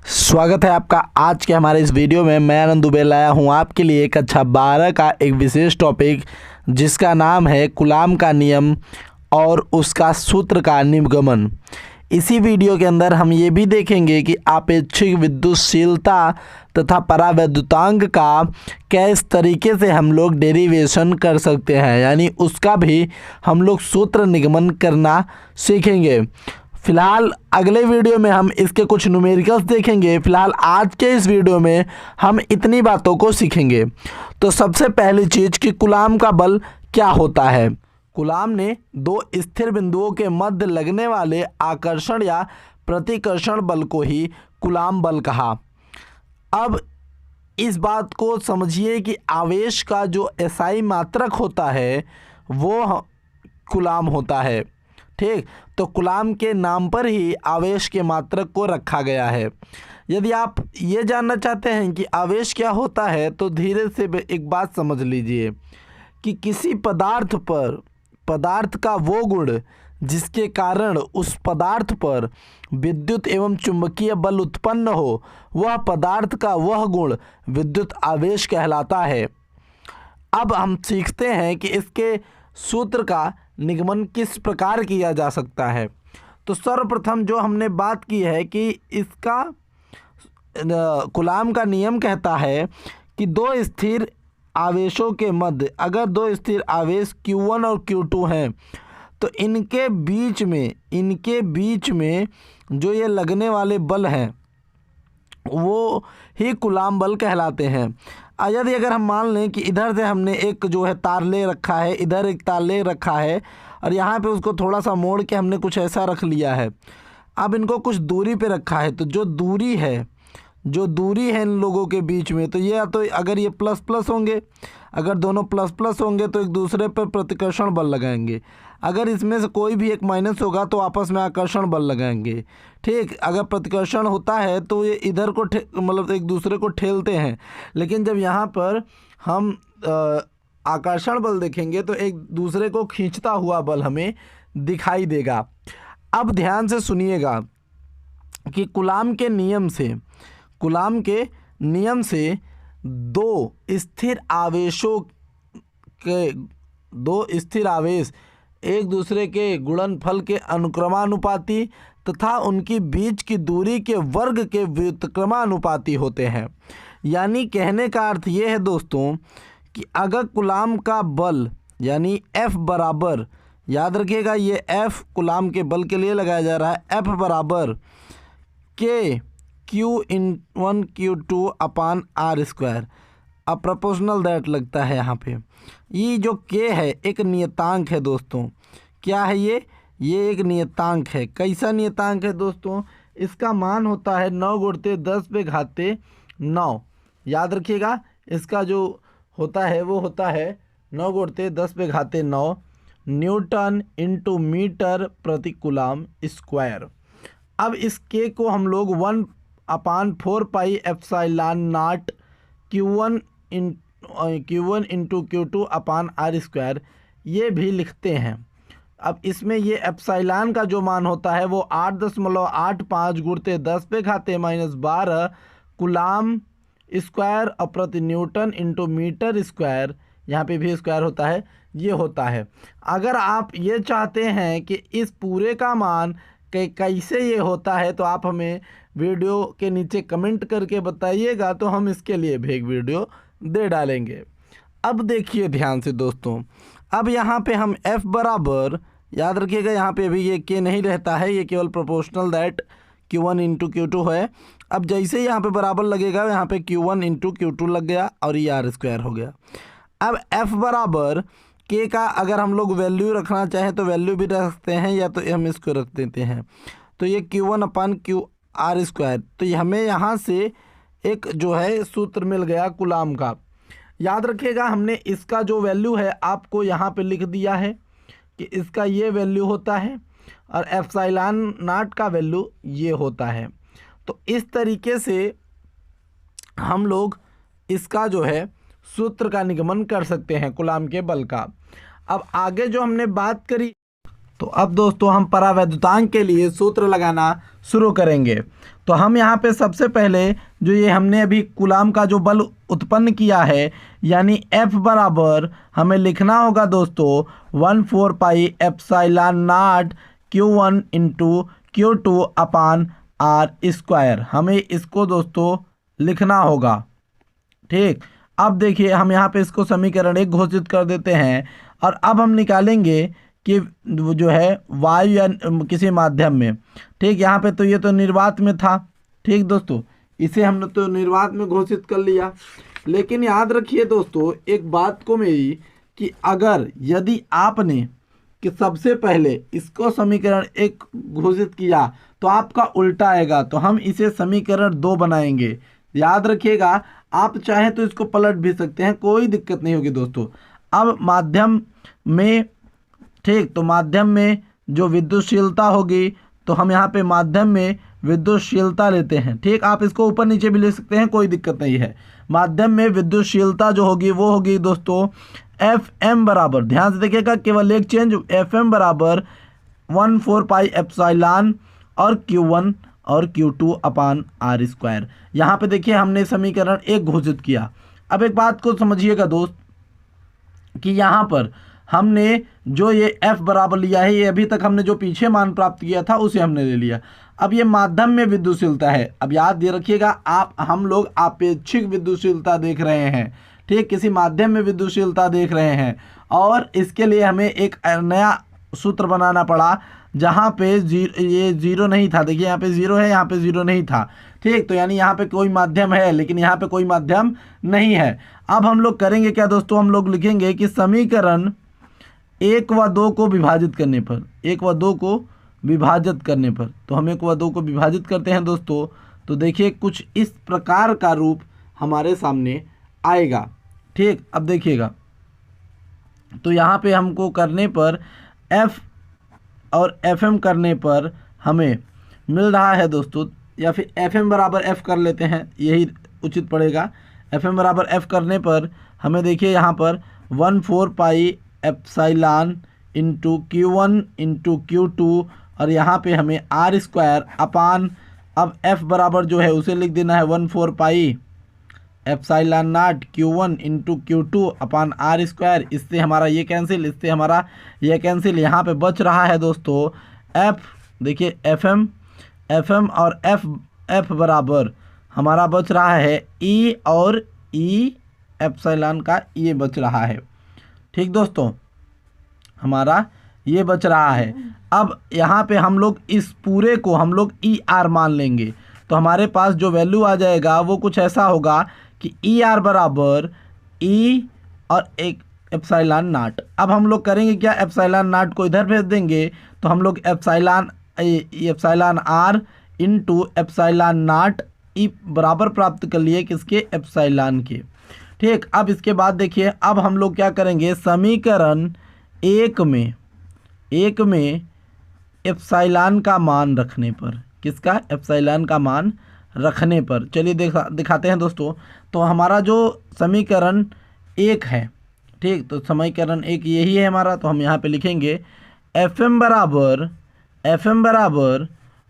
स्वागत है आपका आज के हमारे इस वीडियो में। मैं आनंद दुबे लाया हूँ आपके लिए कक्षा 12 का एक विशेष टॉपिक जिसका नाम है कूलाम का नियम और उसका सूत्र का निम्नगमन। इसी वीडियो के अंदर हम ये भी देखेंगे कि आपेक्षिक विद्युतशीलता तथा परावैद्युतांक का किस तरीके से हम लोग डेरिवेशन कर सकते हैं, यानी उसका भी हम लोग सूत्र निगमन करना सीखेंगे। फिलहाल अगले वीडियो में हम इसके कुछ न्यूमेरिकल्स देखेंगे। फिलहाल आज के इस वीडियो में हम इतनी बातों को सीखेंगे। तो सबसे पहली चीज़ कि कूलाम का बल क्या होता है। कूलाम ने दो स्थिर बिंदुओं के मध्य लगने वाले आकर्षण या प्रतिकर्षण बल को ही कूलाम बल कहा। अब इस बात को समझिए कि आवेश का जो एसआई मात्रक होता है वो कूलाम होता है। ठीक, तो कूलाम के नाम पर ही आवेश के मात्रक को रखा गया है। यदि आप ये जानना चाहते हैं कि आवेश क्या होता है तो धीरे से एक बात समझ लीजिए कि किसी पदार्थ का वो गुण जिसके कारण उस पदार्थ पर विद्युत एवं चुंबकीय बल उत्पन्न हो, वह पदार्थ का वह गुण विद्युत आवेश कहलाता है। अब हम सीखते हैं कि इसके सूत्र का निगमन किस प्रकार किया जा सकता है। तो सर्वप्रथम जो हमने बात की है कि इसका कूलाम का नियम कहता है कि दो स्थिर आवेशों के मध्य अगर दो स्थिर आवेश Q1 और Q2 हैं तो इनके बीच में जो ये लगने वाले बल हैं वो ही कूलाम बल कहलाते हैं। यदि अगर हम मान लें कि इधर से हमने एक जो है तार ले रखा है, इधर एक तार ले रखा है और यहाँ पे उसको थोड़ा सा मोड़ के हमने कुछ ऐसा रख लिया है। अब इनको कुछ दूरी पे रखा है, तो जो दूरी है इन लोगों के बीच में, तो ये तो अगर ये प्लस प्लस होंगे, अगर दोनों प्लस प्लस होंगे तो एक दूसरे पर प्रतिकर्षण बल लगाएंगे। अगर इसमें से कोई भी एक माइनस होगा तो आपस में आकर्षण बल लगाएंगे। ठीक, अगर प्रतिकर्षण होता है तो ये इधर को मतलब एक दूसरे को ठेलते हैं, लेकिन जब यहाँ पर हम आकर्षण बल देखेंगे तो एक दूसरे को खींचता हुआ बल हमें दिखाई देगा। अब ध्यान से सुनिएगा कि कूलाम के नियम से दो स्थिर आवेश एक दूसरे के गुणनफल के अनुक्रमानुपाती तथा उनकी बीच की दूरी के वर्ग के व्युत्क्रमानुपाती होते हैं। यानी कहने का अर्थ ये है दोस्तों कि अगर कूलाम का बल यानी F बराबर, याद रखिएगा ये F कूलाम के बल के लिए लगाया जा रहा है, F बराबर K Q1 Q2 अपान R स्क्वायर। अब प्रोपोर्शनल दैट लगता है यहाँ पे। ये जो K है एक नियतांक है दोस्तों। क्या है ये एक नियतांक है। कैसा नियतांक है दोस्तों? इसका मान होता है 9 गुणित 10 पे घाते 9। याद रखिएगा इसका जो होता है वो होता है 9 गुणित 10 पे घाते 9 न्यूटन इंटू मीटर प्रति कूलाम स्क्वायर। अब इस K को हम लोग 1/4 pi epsilon not Q1 into Q2 upon R square ये भी लिखते हैं। अब इसमें ये एप्सिलॉन का जो मान होता है वो 8.85 गुणित 10 पे घाते -12 कूलाम स्क्वायर और प्रति न्यूटन इंटू मीटर स्क्वायर, यहाँ पे भी स्क्वायर होता है, ये होता है। अगर आप ये चाहते हैं कि इस पूरे का मान कैसे ये होता है तो आप हमें वीडियो के नीचे कमेंट करके बताइएगा, तो हम इसके लिए भी एक वीडियो दे डालेंगे। अब देखिए ध्यान से दोस्तों, अब यहाँ पे हम F बराबर, याद रखिएगा यहाँ पे अभी ये K नहीं रहता है, ये केवल proportional that Q1 into Q2 है। अब जैसे यहाँ पे बराबर लगेगा यहाँ पे Q1 इंटू Q2 लग गया और ये R स्क्वायर हो गया। अब F बराबर K का अगर हम लोग वैल्यू रखना चाहें तो वैल्यू भी रख सकते हैं या तो हम इसको रख देते हैं, तो ये Q1 अपान Q R स्क्वायर। तो ये हमें यहाँ से एक जो है सूत्र मिल गया कूलाम का। याद रखिएगा हमने इसका जो वैल्यू है आपको यहाँ पे लिख दिया है कि इसका ये वैल्यू होता है और एप्सिलॉन नॉट का वैल्यू ये होता है। तो इस तरीके से हम लोग इसका जो है सूत्र का निगमन कर सकते हैं कूलाम के बल का। अब आगे जो हमने बात करी तो अब दोस्तों हम परावैद्युतांक के लिए सूत्र लगाना शुरू करेंगे। तो हम यहाँ पे सबसे पहले जो ये हमने अभी कूलाम का जो बल उत्पन्न किया है, यानी F बराबर हमें लिखना होगा दोस्तों 1/4 pi epsilon not Q1 into Q2 upon R²। हमें इसको दोस्तों लिखना होगा। ठीक, अब देखिए हम यहाँ पे इसको समीकरण 1 घोषित कर देते हैं और अब हम निकालेंगे कि जो है वायु या किसी माध्यम में। ठीक, यहाँ पे तो ये तो निर्वात में था। ठीक दोस्तों, इसे हमने तो निर्वात में घोषित कर लिया। लेकिन याद रखिए दोस्तों एक बात को मेरी, कि अगर यदि आपने कि सबसे पहले इसको समीकरण 1 घोषित किया तो आपका उल्टा आएगा, तो हम इसे समीकरण 2 बनाएंगे। याद रखिएगा, आप चाहे तो इसको पलट भी सकते हैं, कोई दिक्कत नहीं होगी दोस्तों। अब माध्यम में, ठीक, तो माध्यम में जो विद्युतशीलता होगी, तो हम यहाँ पे माध्यम में विद्युतशीलता लेते हैं। ठीक, आप इसको ऊपर नीचे भी ले सकते हैं, कोई दिक्कत नहीं है। माध्यम में विद्युतशीलता जो होगी वो होगी दोस्तों Fm बराबर, ध्यान से देखिएगा, केवल एक चेंज, Fm बराबर 1/4 पाई एप्सिलॉन और Q1 और Q2 अपान R²। यहाँ पे देखिए हमने समीकरण 1 घोषित किया। अब एक बात को समझिएगा दोस्त, कि यहाँ पर हमने जो ये F बराबर लिया है, ये अभी तक हमने जो पीछे मान प्राप्त किया था उसे हमने ले लिया। अब ये माध्यम में विद्युतशीलता है। अब याद रखिएगा, हम लोग आपेक्षिक विद्युतशीलता देख रहे हैं। ठीक, किसी माध्यम में विद्युतशीलता देख रहे हैं, और इसके लिए हमें एक नया सूत्र बनाना पड़ा, जहाँ पे ये जीरो नहीं था। देखिए यहाँ पे जीरो है, यहाँ पे जीरो नहीं था। ठीक, तो यानी यहाँ पे कोई माध्यम है, लेकिन यहाँ पे कोई माध्यम नहीं है। अब हम लोग करेंगे क्या दोस्तों, हम लोग लिखेंगे कि समीकरण 1 व 2 को विभाजित करने पर, 1 व 2 को विभाजित करने पर, तो हम 1 व 2 को विभाजित करते हैं दोस्तों, तो देखिए कुछ इस प्रकार का रूप हमारे सामने आएगा। ठीक, अब देखिएगा, तो यहाँ पे हमको करने पर F और Fm करने पर हमें मिल रहा है दोस्तों, या फिर Fm बराबर F कर लेते हैं, यही उचित पड़ेगा। Fm बराबर F करने पर हमें देखिए यहाँ पर 1/4 pi epsilon into Q1 into Q2, और यहाँ पे हमें R² अपान, अब F बराबर जो है उसे लिख देना है 1/4 pi epsilon not Q1 into Q2 upon R²। इससे हमारा ये कैंसिल, इससे हमारा ये कैंसिल। यहाँ पे बच रहा है दोस्तों F, देखिए Fm और F बराबर हमारा बच रहा है E और E एप्सिलॉन का ये बच रहा है। ठीक दोस्तों, हमारा ये बच रहा है। अब यहाँ पे हम लोग इस पूरे को हम लोग ER मान लेंगे, तो हमारे पास जो वैल्यू आ जाएगा वो कुछ ऐसा होगा कि ER बराबर E और एक एप्सिलॉन नॉट। अब हम लोग करेंगे क्या, एप्सिलॉन नॉट को इधर भेज देंगे, तो हम लोग epsilon R into epsilon not E बराबर प्राप्त कर लिए किसके, एप्सिलॉन के। ठीक, अब इसके बाद देखिए, अब हम लोग क्या करेंगे, समीकरण 1 में एप्सिलॉन का मान रखने पर, किसका, एप्सिलॉन का मान रखने पर, चलिए दिखाते हैं दोस्तों। तो हमारा जो समीकरण 1 है, ठीक, तो समीकरण 1 यही है हमारा, तो हम यहाँ पे लिखेंगे Fm बराबर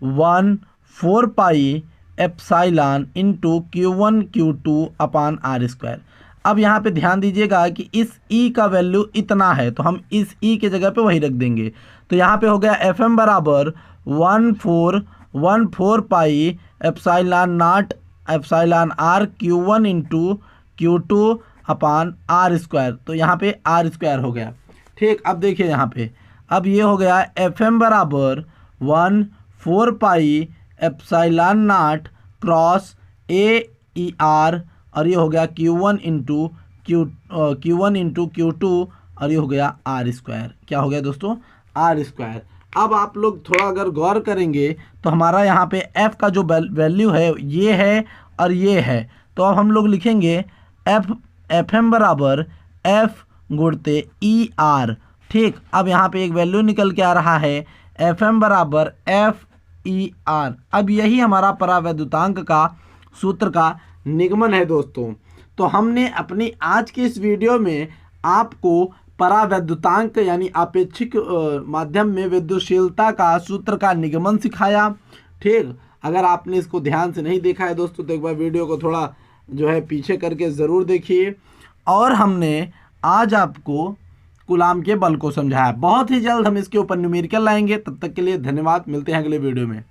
1/4 pi epsilon into Q1 Q2 अपान R²। अब यहाँ पे ध्यान दीजिएगा कि इस E का वैल्यू इतना है, तो हम इस E के जगह पे वही रख देंगे। तो यहाँ पे हो गया Fm बराबर 1/4 pi epsilon not epsilon R Q1 into Q2 upon R²। तो यहाँ पे R² हो गया। ठीक, अब देखिए यहाँ पे, अब ये हो गया Fm बराबर 1/4 pi epsilon not cross AER, और ये हो गया Q1 इंटू Q2, और ये हो गया R²। क्या हो गया दोस्तों, R²। अब आप लोग थोड़ा अगर गौर करेंगे तो हमारा यहाँ पे F का जो वैल्यू है ये है और ये है, तो अब हम लोग लिखेंगे Fm बराबर F गुणते ER। ठीक, अब यहाँ पे एक वैल्यू निकल के आ रहा है Fm बराबर FER। अब यही हमारा परावैद्युतांक का सूत्र का निगमन है दोस्तों। तो हमने अपनी आज की इस वीडियो में आपको परावैद्युतांक यानी आपेक्षिक माध्यम में विद्युतशीलता का सूत्र का निगमन सिखाया। ठीक, अगर आपने इसको ध्यान से नहीं देखा है दोस्तों तो एक बार वीडियो को थोड़ा जो है पीछे करके ज़रूर देखिए। और हमने आज आपको कूलाम के बल को समझाया। बहुत ही जल्द हम इसके ऊपर न्यूमेरिकल लाएंगे। तब तक के लिए धन्यवाद, मिलते हैं अगले वीडियो में।